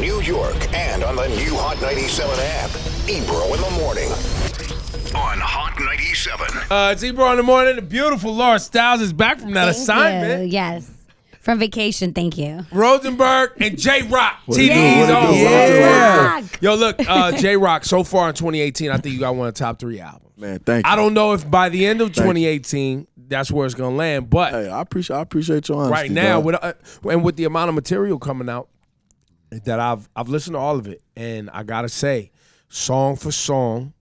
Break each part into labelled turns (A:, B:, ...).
A: New York and on the new Hot 97 app. Ebro in the morning on Hot 97.
B: It's Ebro in the morning. The beautiful Laura Styles is back from that assignment.
C: Yes. From vacation, thank you.
B: Rosenberg and J-Rock.
C: TDE's
B: on.
C: Yeah.
B: Yo, look, J-Rock, so far in 2018, I think you got one of the top 3 albums.
D: Man, thank you.
B: I don't know if by the end of 2018, that's where it's going to land, but
D: hey, I appreciate your honesty.
B: Right now, with the amount of material coming out, that I've listened to all of it, and I got to say, song for song,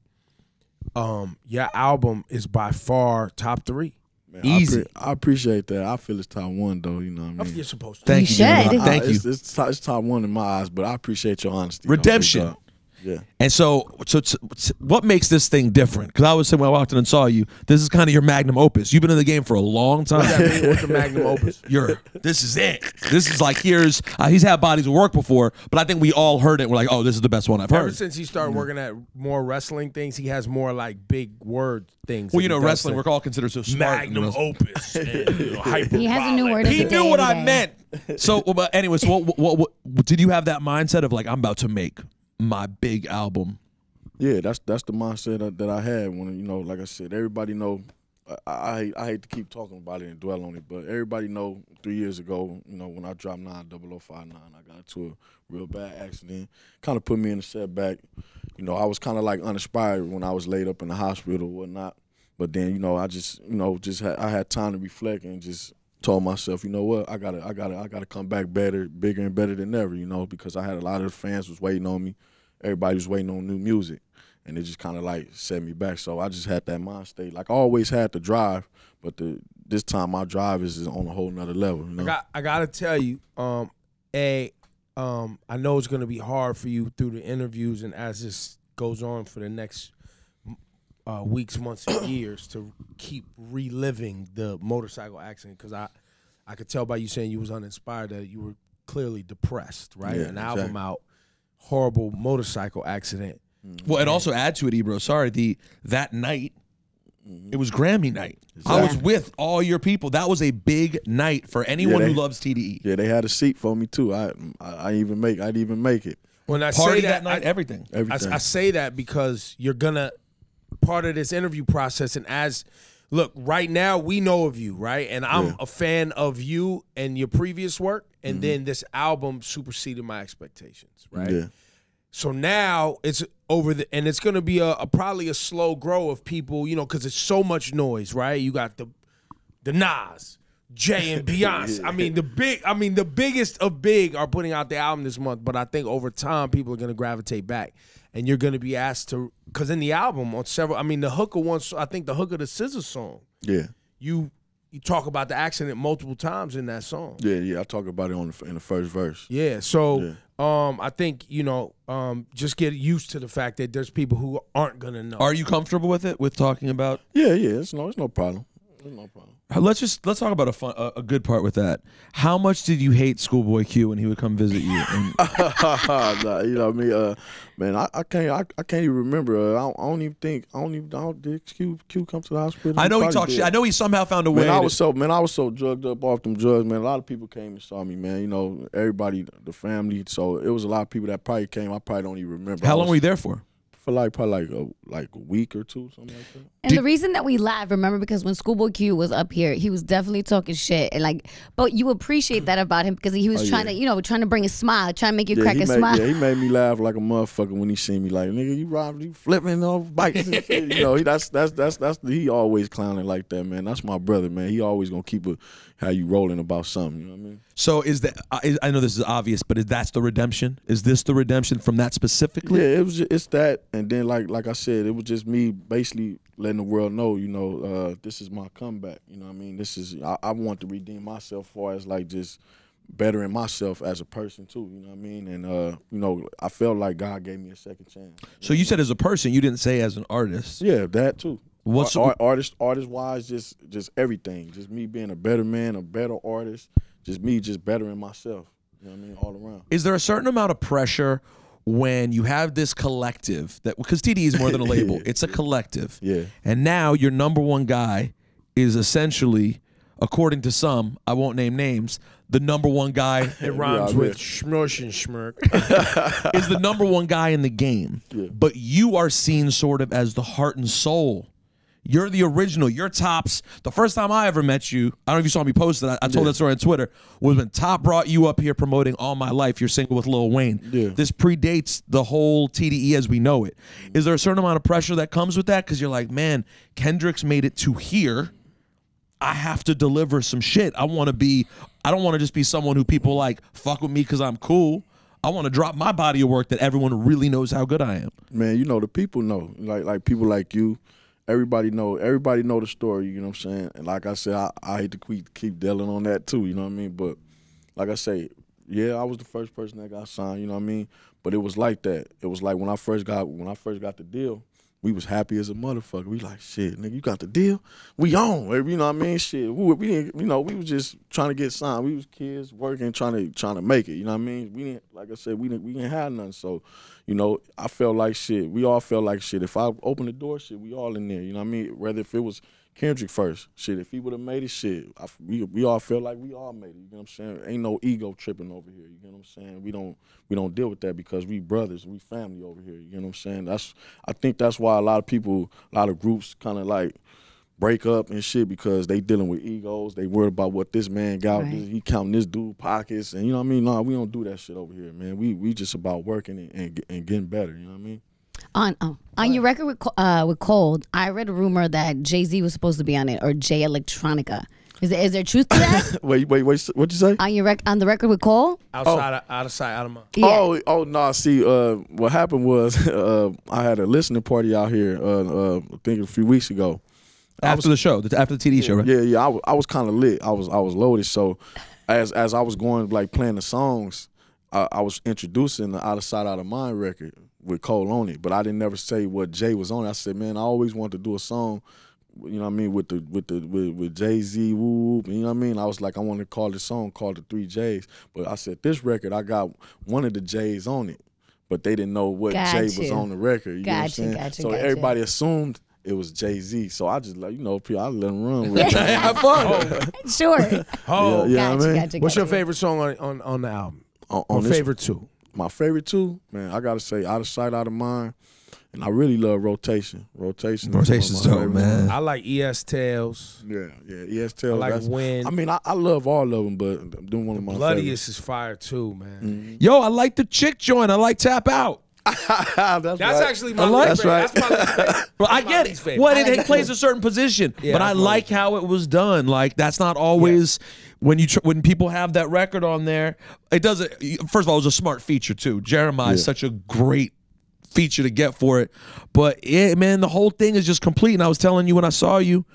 B: your album is by far top 3.
D: Man,
B: easy.
D: I appreciate that. I feel it's top 1 though. You know what I mean?
B: You're supposed to.
C: Thank you.
E: Thank you.
D: It's top 1 in my eyes, but I appreciate your honesty.
E: Redemption.
D: Yeah.
E: And so what makes this thing different? Because I was saying when I walked in and saw you, this is kind of your magnum opus. You've been in the game for a long time.
B: What's the magnum opus?
E: This is it. This is like, he's had bodies of work before, but I think we all heard it. We're like, oh, this is the best one I've heard.
B: Ever since he started working at more wrestling things, he has more like big word things.
E: Well, you know, wrestling, we're all considered so smart.
B: Magnum opus. And, hyper
C: He has a new word of
E: He
C: the day
E: knew what I
C: today.
E: meant. So, but anyways, what did you have that mindset of like, I'm about to make my big album?
D: Yeah, that's the mindset that I had when, you know, like I said, everybody know. I hate to keep talking about it and dwell on it, but everybody know 3 years ago, you know, when I dropped 90059, I got into a real bad accident. Kind of put me in a setback. You know, I was kind of like uninspired when I was laid up in the hospital or whatnot. But then, you know, I had time to reflect and just told myself, you know what, I gotta come back better, bigger and better than ever, you know, because I had a lot of the fans was waiting on me. Everybody was waiting on new music. And it just kind of like set me back. So I just had that mind state. Like I always had the drive, but this time my drive is on a whole nother level. You know?
B: I got to tell you, I know it's going to be hard for you through the interviews and as this goes on for the next weeks, months, and years to keep reliving the motorcycle accident, because I could tell by you saying you was uninspired that you were clearly depressed, right?
D: Yeah,
B: An album out, horrible motorcycle accident.
E: Well, and also add to it, Ebro. Sorry, that night, it was Grammy night. Exactly. I was with all your people. That was a big night for anyone who loves TDE.
D: Yeah, they had a seat for me too. I didn't even make it.
B: When I
E: Party
B: say
E: that night, everything.
B: I say that because you're gonna part of this interview process, and look, right now we know of you, right? And I'm a fan of you and your previous work, and then this album superseded my expectations, right?
D: Yeah.
B: So now it's over, and it's going to be probably a slow grow of people, you know, because it's so much noise, right? You got the Nas, Jay, and Beyonce. The biggest of big are putting out the album this month, but I think over time people are going to gravitate back, and you're going to be asked to, because in the album on several, the hook of the hook of the Scissor song, you talk about the accident multiple times in that song.
D: Yeah, I talk about it in the first verse.
B: Yeah, so I think, you know, just get used to the fact that there's people who aren't gonna know.
E: Are you comfortable with it, with talking about?
D: Yeah, it's no problem. There's no problem.
E: Let's talk about a good part with that. How much did you hate Schoolboy Q when he would come visit you? And
D: nah, you know what I mean, man, I can't even remember. Did Q come to the hospital?
E: I know he talked shit. I know he somehow found a way.
D: I was so drugged up off them drugs, man. A lot of people came and saw me, man. You know, everybody, the family. So it was a lot of people that probably came. I probably don't even remember.
E: How long were you there for?
D: For probably a week or two, something like that.
C: And the reason that we laugh, remember, because when Schoolboy Q was up here, he was definitely talking shit, and but you appreciate that about him because he was trying to bring a smile, trying to make you crack a smile.
D: Yeah, he made me laugh like a motherfucker when he seen me. Like, nigga, you flipping off bikes and shit. You know, he always clowning like that, man. That's my brother, man. He always gonna keep how you rolling about something. You know what I mean?
E: So I know this is obvious, but that's the redemption? Is this the redemption from that specifically?
D: Yeah, it's that, and then like I said, it was just me basically letting the world know, you know, this is my comeback. You know what I mean? This is I want to redeem myself for as like just bettering myself as a person too. You know what I mean? And you know, I felt like God gave me a second chance.
E: So you said as a person, you didn't say as an artist.
D: Yeah, that too.
E: What's
D: artist wise, just everything. Just me being a better man, a better artist. Just me bettering myself. You know what I mean? All around.
E: Is there a certain amount of pressure when you have this collective that, because TDE is more than a label, it's a collective.
D: Yeah.
E: And now your #1 guy is essentially according to some, I won't name names, the #1 guy.
B: It rhymes with schmush and schmirk.
E: Is the #1 guy in the game.
D: Yeah.
E: But you are seen sort of as the heart and soul. You're the original. You're Tops. The first time I ever met you, I don't know if you saw me post it. I told that story on Twitter, was when Top brought you up here promoting All My Life, your single with Lil Wayne.
D: Yeah.
E: This predates the whole TDE as we know it. Is there a certain amount of pressure that comes with that? Because you're like, man, Kendrick's made it to here. I have to deliver some shit. I don't want to just be someone who people like fuck with me because I'm cool. I want to drop my body of work that everyone really knows how good I am.
D: Man, you know, the people know. Like people like you. Everybody know the story, you know what I'm saying? And like I said, I hate to keep dealing on that too, you know what I mean? But like I say, yeah, I was the first person that got signed, you know what I mean? But it was like that. It was like when I first got the deal, we was happy as a motherfucker. We like, shit, nigga, you got the deal? We on, you know what I mean? Shit, we didn't, you know, we was just trying to get signed. We was kids working, trying to make it, you know what I mean? We didn't, like I said, we didn't have nothing. So, you know, I felt like shit. We all felt like shit. If I opened the door, shit, we all in there, you know what I mean? Whether if it was Kendrick first, shit, if he would have made it, shit, we all felt like we all made it, you know what I'm saying? Ain't no ego tripping over here, you know what I'm saying? We don't deal with that because we brothers, we family over here, you know what I'm saying? I think that's why a lot of groups kind of like break up and shit because they dealing with egos. They worried about what this man got. Right. He counting this dude pockets, and you know what I mean? Nah, we don't do that shit over here, man. We just about working and getting better, you know what I mean?
C: On your record with Cold, I read a rumor that Jay-Z was supposed to be on it, or Jay Electronica. Is there truth to that?
D: wait, what'd you say?
C: On the record with Cole?
B: Out of sight, out of mind.
C: Yeah.
D: Oh no! See, what happened was I had a listening party out here. I think a few weeks ago.
E: After the show, after the TDE show, right?
D: Yeah. I was kind of lit. I was loaded. So as I was going like playing the songs, I was introducing the Out of Sight, Out of Mind record with Cole on it. But I didn't never say what Jay was on it. I said, man, I always wanted to do a song, you know what I mean, with Jay-Z, whoop, you know what I mean? I was like, I wanted to call this song called The 3 J's. But I said, this record, I got one of the J's on it. But they didn't know what Jay was on the record. You know what I'm saying? So everybody assumed it was Jay-Z. So I just like, you know, I let him run with it.
E: Have fun.
C: Sure.
B: What's your favorite song on the album? On favorite two?
D: My favorite two? Man, I got to say Out of Sight, Out of Mind. And I really love Rotation.
E: Rotation's dope, man.
B: I like ES Tales.
D: Yeah, ES Tales.
B: I like Win.
D: I mean, I love all of them, but I'm doing one of my
B: Bloodiest
D: favorites.
B: is fire too, man.
D: Mm-hmm.
E: Yo, I like the chick joint. I like Tap Out.
D: That's
B: right. Actually my
E: least
B: favorite.
D: Right.
B: That's my least favorite.
E: Well, I get it. Well, it plays a certain position,
B: Yeah,
E: but I like how it was done. Like that's not always when people have that record on there. It doesn't. First of all, it was a smart feature too. Jeremiah is such a great feature to get for it, but man, the whole thing is just complete. And I was telling you when I saw you,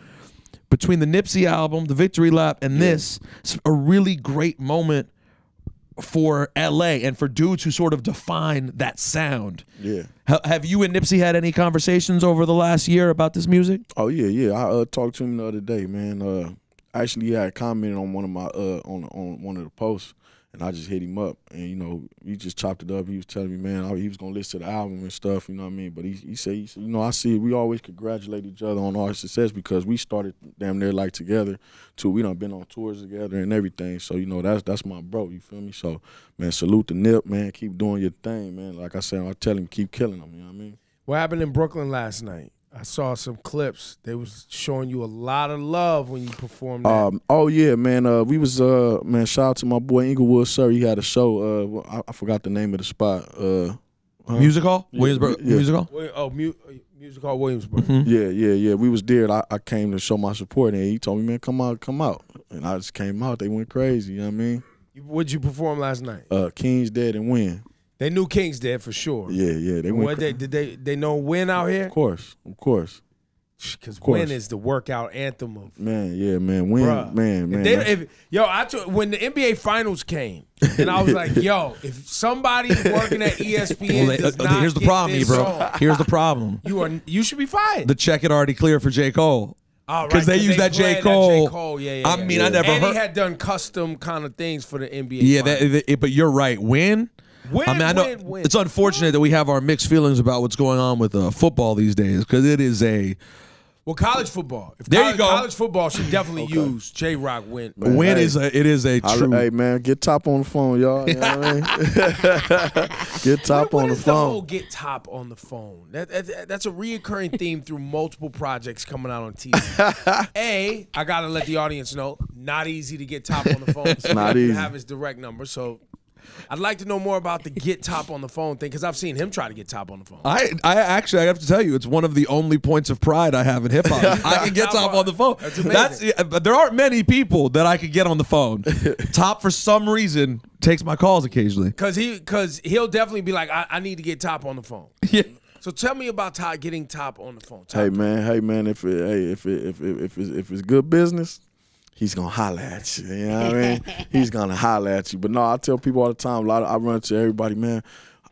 E: between the Nipsey album, the Victory Lap, and this, it's a really great moment for LA and for dudes who sort of define that sound.
D: Yeah.
E: Have you and Nipsey had any conversations over the last year about this music?
D: Oh yeah. I talked to him the other day, man. Actually, he had commented on one of my on one of the posts, and I just hit him up, and you know, we just chopped it up. He was telling me, man, he was gonna listen to the album and stuff, you know what I mean? But he said, you know, I see we always congratulate each other on our success because we started damn near like together too. We done been on tours together and everything. So, you know, that's my bro, you feel me? So, man, salute to Nip, man. Keep doing your thing, man. Like I said, I tell him, keep killing them, you know what I mean?
B: What happened in Brooklyn last night? I saw some clips. They was showing you a lot of love when you performed that.
D: Oh yeah, man. We was man. Shout out to my boy Inglewood, sir. He had a show. I forgot the name of the spot.
E: Music Hall, Williamsburg.
D: Yeah.
E: Music Hall.
B: Music Hall Williamsburg.
E: Mm-hmm.
D: Yeah. We was there. I came to show my support, and he told me, man, come out. And I just came out. They went crazy. You know what I mean?
B: What'd you perform last night?
D: King's Dead and Win.
B: They knew King's Dead for sure.
D: Yeah. They went.
B: Did they know Win out here?
D: Of course.
B: Because Win is the workout anthem of
D: man. Win,
B: bruh.
D: man.
B: When the NBA Finals came, and I was like, yo, if somebody working at ESPN does not
E: here's the
B: get
E: problem,
B: this
E: bro.
B: song,
E: Here's the problem.
B: you should be fired.
E: The check had already cleared for J. Cole.
B: Because
E: they used that J. Cole.
B: I
E: mean, I never
B: and
E: heard.
B: he had done custom kind of things for the NBA.
E: Yeah, but you're right. Win. I know it's unfortunate that we have our mixed feelings about what's going on with football these days because it is
B: Well, college football.
E: There you go.
B: College football should definitely use J-Rock Win.
E: Win is a true.
D: Hey man, get Top on the phone, y'all. You know what I mean? Get Top on the
B: What is the
D: phone.
B: whole get Top on the phone? That's a reoccurring theme through multiple projects coming out on TV. I gotta let the audience know, not easy to get Top on the phone. It's
D: not easy.
B: You have his direct number, so I'd like to know more about the get Top on the phone thing because I've seen him try to get Top on the phone.
E: I actually have to tell you, it's one of the only points of pride I have in hip hop. I can get Top on the phone.
B: That's amazing.
E: But there aren't many people that I could get on the phone. Top, for some reason, takes my calls occasionally.
B: Because he'll definitely be like, I need to get Top on the phone.
E: Yeah.
B: So tell me about getting Top on the phone.
D: Hey man, if it's good business, he's gonna holler at you. You know what I mean? He's gonna holler at you. But no, I tell people all the time. I run to everybody, man.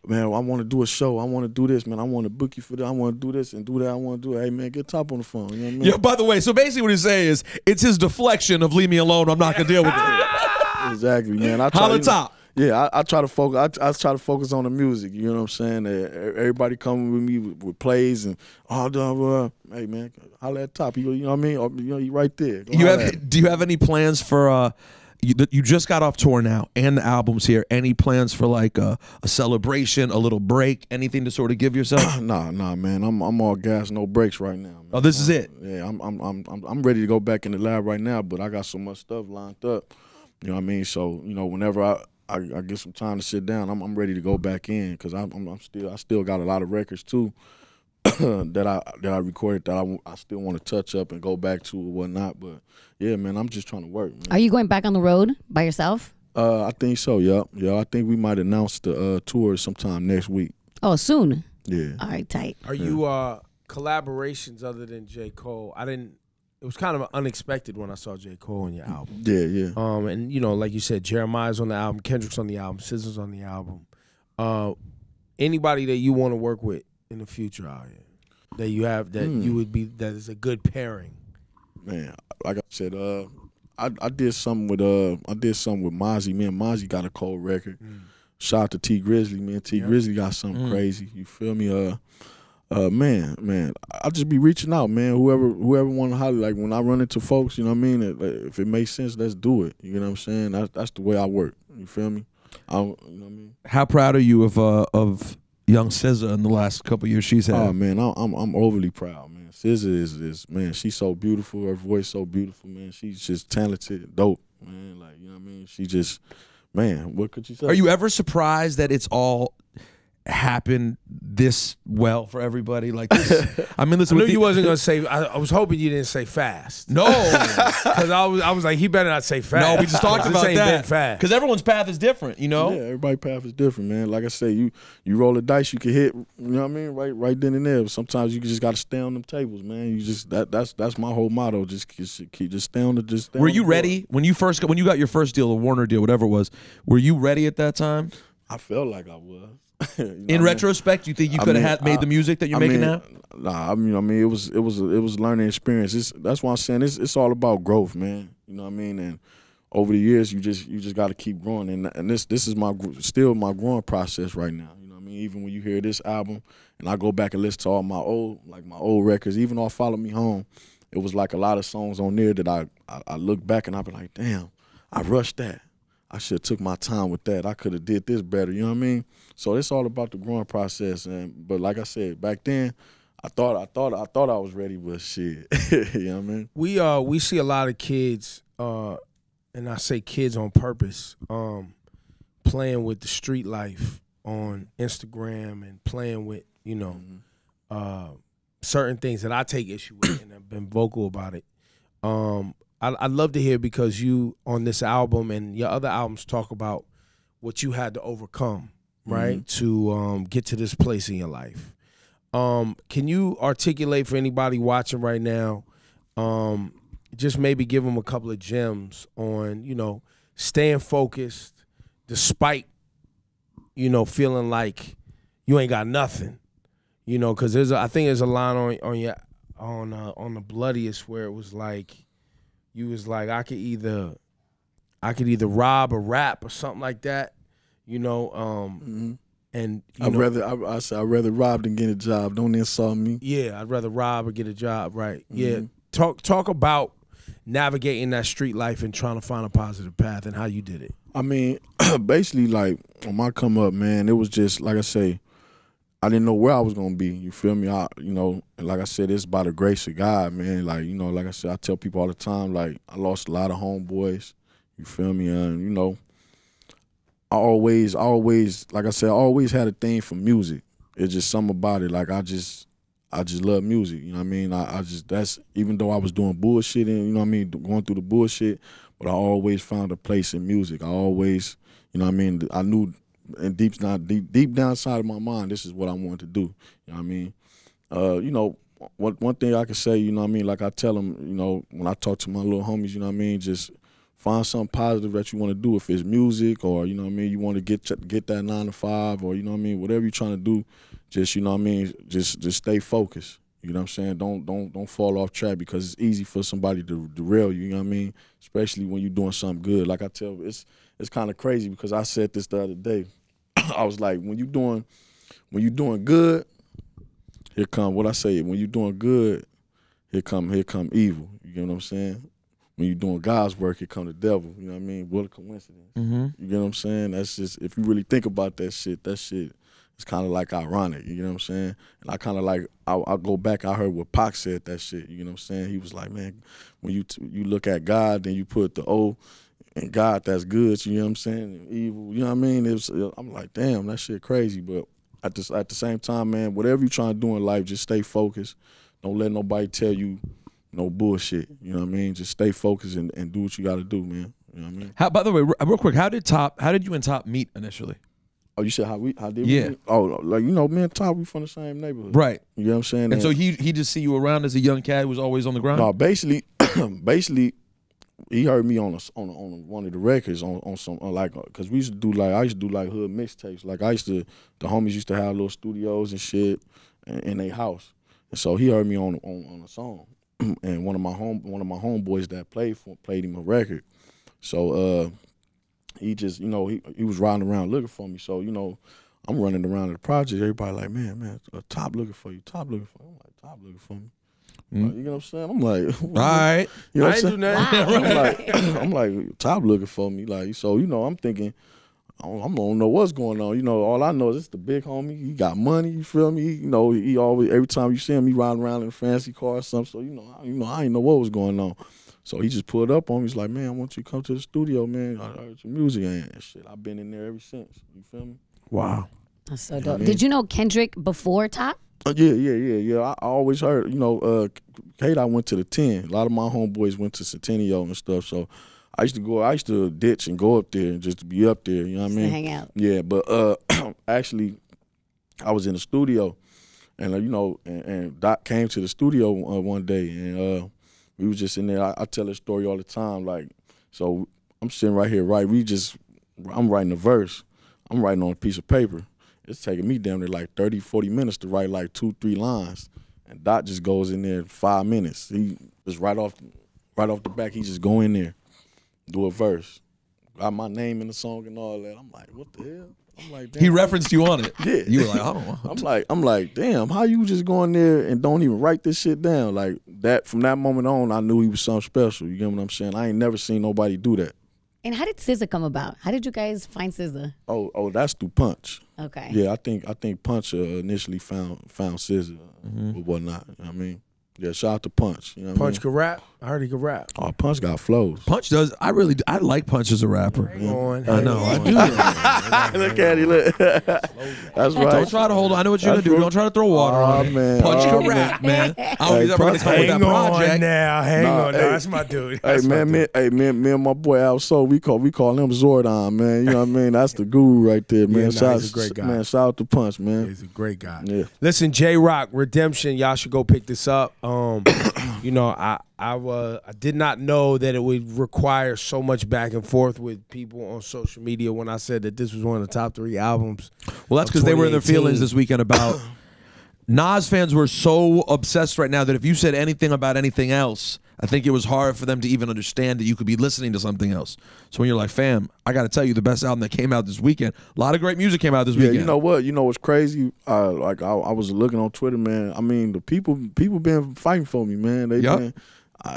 D: I want to do a show. I want to do this, man. I want to book you for that. I want to do this and do that. I want to do it. Hey, man, get Top on the phone. You know what I mean?
E: Yeah. By the way, so basically what he's saying is, it's his deflection of leave me alone. I'm not gonna deal with it.
D: Exactly, man.
E: Holla Top.
D: Yeah, I try to focus. I try to focus on the music. You know what I'm saying? Everybody coming with me with plays and hey man, holla at Top. You know what I mean? Or, you right there.
E: Do you have any plans for? You just got off tour now, and the album's here. Any plans for like a celebration, a little break, anything to sort of give yourself?
D: Nah, man. I'm all gas, no breaks right now. Man.
E: Oh, this is it.
D: Yeah, I'm ready to go back in the lab right now, but I got so much stuff lined up. You know what I mean? So whenever I get some time to sit down, I'm ready to go back in because I still got a lot of records too that I recorded that I still want to touch up and go back to or whatnot. But yeah, man, I'm just trying to work. Man.
C: Are you going back on the road by yourself?
D: I think so. Yeah. I think we might announce the tour sometime next week.
C: Oh, soon.
D: Yeah.
C: All right, tight.
B: Are you collaborations other than J. Cole? It was kind of unexpected when I saw J. Cole on your album.
D: Yeah.
B: And like you said, Jeremiah's on the album, Kendrick's on the album, SZA's on the album. Anybody that you want to work with in the future out here that you have that you would be that is a good pairing?
D: Man, like I said, I did something with Mozzie. Me and Mozzie got a cold record. Shout out to T Grizzly. Me and T Grizzly got something crazy. You feel me? Man, I'll just be reaching out, man. Whoever want to holler, like when I run into folks, you know what I mean? If it makes sense, let's do it. You know what I'm saying? That's the way I work. You feel me? You know what I mean?
E: How proud are you of young SZA in the last couple of years she's had?
D: Oh man, I'm overly proud, man. SZA is man, she's so beautiful. Her voice so beautiful, man. She's just talented, dope, man. Like, you know what I mean? She just, man, what could you say?
E: Are you ever surprised that it's all happened this well for everybody? Like this? I mean, listen.
B: I knew you wasn't gonna say. I was hoping you didn't say fast.
E: No,
B: because I was like, he better not say fast.
E: No, we just talked about that.
B: Fast.
E: Because everyone's path is different, you know.
D: Yeah, everybody's path is different, man. Like I say, you roll the dice, you can hit. You know what I mean? Right then and there. But sometimes you just got to stay on them tables, man. You just that's my whole motto. Just stay on the. Just. Stay
E: Were
D: on
E: you
D: the
E: ready when you got your first deal, the Warner deal, whatever it was? Were you ready at that time?
D: I felt like I was. You know
E: in retrospect, you think you could have made the music that you're making now?
D: Nah, I mean, it was a learning experience. That's why I'm saying it's all about growth, man. You know what I mean? And over the years, you just got to keep growing. And this is still my growing process right now. You know what I mean? Even when you hear this album, and I go back and listen to all my old records, even though Follow Me Home, it was like a lot of songs on there that I look back and I be like, damn, I rushed that. I should have took my time with that. I could have did this better. You know what I mean? So it's all about the growing process. But like I said, back then, I thought I was ready, but shit. You know what I mean?
B: We see a lot of kids, and I say kids on purpose, playing with the street life on Instagram and playing with certain things that I take issue with, and I've been vocal about it. I'd love to hear, because you on this album and your other albums talk about what you had to overcome, right, to get to this place in your life. Can you articulate for anybody watching right now, just maybe give them a couple of gems on, staying focused despite, feeling like you ain't got nothing, because I think there's a line on the Bloodiest where it was like, you was like, I could either rob or rap or something like that, And
D: I'd rather rob than get a job. Don't insult me.
B: Yeah, I'd rather rob or get a job. Right. Yeah. Talk about navigating that street life and trying to find a positive path and how you did it.
D: I mean, basically, like, when I come up, man, it was just, like I say, I didn't know where I was going to be. You feel me? Like I said, it's by the grace of God, man. Like, like I said, I tell people all the time, like, I lost a lot of homeboys. You feel me? And, I always, like I said, I always had a thing for music. It's just something about it. Like, I just love music. You know what I mean? That's, even though I was doing bullshit and, going through the bullshit, but I always found a place in music. I always, I knew, and deep down inside of my mind, this is what I wanted to do. You know what I mean? One thing I can say, like I tell them, when I talk to my little homies, just find something positive that you want to do. If it's music or, you want to get that 9 to 5 or, whatever you're trying to do, just, just stay focused. You know what I'm saying? Don't fall off track, because it's easy for somebody to derail you, you know what I mean? Especially when you're doing something good. Like I tell, it's kind of crazy, because I said this the other day. I was like, when you doing good, here come what I say. When you doing good, here come evil. You get what I'm saying? When you doing God's work, here come the devil. You know what I mean? What a coincidence. You get what I'm saying? That's just, if you really think about that shit it's kind of like ironic. You know what I'm saying? And I kind of like, I go back, I heard what Pac said that shit. You know what I'm saying? He was like, man, when you look at God, then you put the O, and God, that's good, you know what I'm saying? And evil, you know what I mean? I'm like, damn, that shit crazy. But at the same time, man, whatever you're trying to do in life, just stay focused. Don't let nobody tell you no bullshit. You know what I mean? Just stay focused and do what you got to do, man. You know what I mean?
E: By the way, real quick, how did you and Top meet initially?
D: Oh, you said how did we meet? Oh, like, me and Top, we from the same neighborhood.
E: Right.
D: You know what I'm saying?
E: And so he just see you around as a young cat who was always on the grind?
D: No, basically, he heard me on one of the records on some, like, cause I used to do like hood mixtapes. Like, the homies used to have little studios and shit in their house, and so he heard me on a song, and one of my homeboys that played him a record. So he just, he was riding around looking for me. So I'm running around the project. Everybody like, man, Top looking for you. Top looking for you. I'm like, Top looking for me. You know what I'm saying? I'm like, all
E: right.
D: You know
B: I ain't do nothing.
D: I'm like, Top looking for me. Like, so, I'm thinking, I don't know what's going on. All I know is it's the big homie. He got money, you feel me? He always, every time you see him, he riding around in a fancy car or something. So, I didn't know what was going on. So he just pulled up on me. He's like, man, I want you to come to the studio, man. I heard your music and shit. I've been in there ever since. You feel me?
B: Wow.
C: That's so dope. Did you know Kendrick before Top?
D: Yeah. I always heard, Kate, I went to the 10. A lot of my homeboys went to Centennial and stuff. So I used to ditch and go up there and just to be up there, you know what I mean?
C: Hang out.
D: Yeah, but actually, I was in the studio, and and Doc came to the studio one day, and we was just in there. I tell this story all the time. Like, so I'm sitting right here, right? I'm writing a verse. I'm writing on a piece of paper. It's taking me damn near like 30, 40 minutes to write like 2-3 lines. And Doc just goes in there in 5 minutes. He just right off the back, he just go in there, do a verse. Got my name in the song and all that. I'm like, what the hell? I'm like, damn.
E: He referenced you on it.
D: Yeah.
E: You were like, oh.
D: I'm like, damn, how you just go in there and don't even write this shit down? Like, that, from that moment on, I knew he was something special. You get what I'm saying? I ain't never seen nobody do that.
C: And how did SZA come about? How did you guys find SZA?
D: Oh, that's through Punch.
C: Okay.
D: Yeah, I think Punch initially found SZA or whatnot. You know what I mean? Yeah, shout out to Punch. You know what
B: Punch could rap. I heard he could rap.
D: Oh, Punch got flows.
E: Punch does. I like Punch as a rapper.
B: Hang on.
E: I know. I do.
D: Look at him. Look. That's right.
E: Don't try to hold on. I know what you're going to do. Don't try to throw water on
D: man.
E: it. Punch can rap, man. I don't think he's ever going to come with that
B: Hang
E: project.
B: on now. Hang on.
D: Hey,
B: No, that's my dude.
D: Hey man, me and my boy Al Soul, we call him Zordon, man. You know what I mean? That's the guru right there, man.
B: Yeah, he's a great guy.
D: Man, shout out to Punch, man.
B: He's a great guy.
D: Yeah.
B: Listen, J-Rock, Redemption, y'all should go pick this up. I did not know that it would require so much back and forth with people on social media when I said that this was one of the top 3 albums.
E: Well, that's because they were in their feelings this weekend about Nas fans were so obsessed right now that if you said anything about anything else, I think it was hard for them to even understand that you could be listening to something else. So when you're like, fam, I got to tell you, the best album that came out this weekend, a lot of great music came out this weekend.
D: You know what? You know what's crazy? Like I was looking on Twitter, man. I mean, the people been fighting for me, man. They been,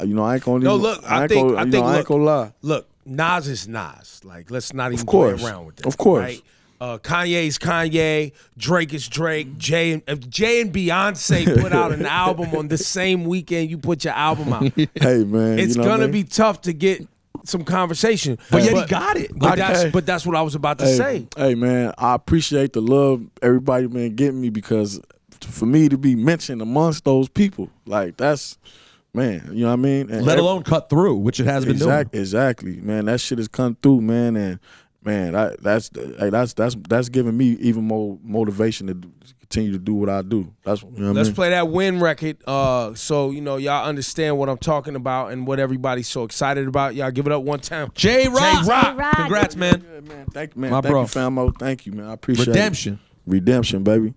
D: you know, I ain't gonna.
B: No, look, I think
D: I ain't gonna lie.
B: Look, Nas is Nas. Like, let's not even play around with that.
D: Of course.
B: Right? Kanye's Kanye, Drake is Drake, Jay and Beyonce put out an album on the same weekend you put your album out.
D: Hey man,
B: it's
D: you know
B: gonna be tough to get some conversation.
E: But yet he got it.
B: But that's what I was about to say.
D: Hey man, I appreciate the love everybody been getting me, because for me to be mentioned amongst those people, like that's, man, you know what I mean? And
E: let alone cut through, which it has been doing.
D: Exactly, man. That shit has come through, man, and man, that's giving me even more motivation to continue to do what I do. That's, you know what I mean?
B: Play that Win record, so you know y'all understand what I'm talking about and what everybody's so excited about. Y'all give it up one time.
E: J Rock.
C: J-Rock.
E: Congrats, man.
D: Yeah, man. Thank you, man.
E: My
D: Thank
E: bro.
D: you, famo. Thank you, man. I appreciate
E: Redemption.
D: it. Redemption, baby.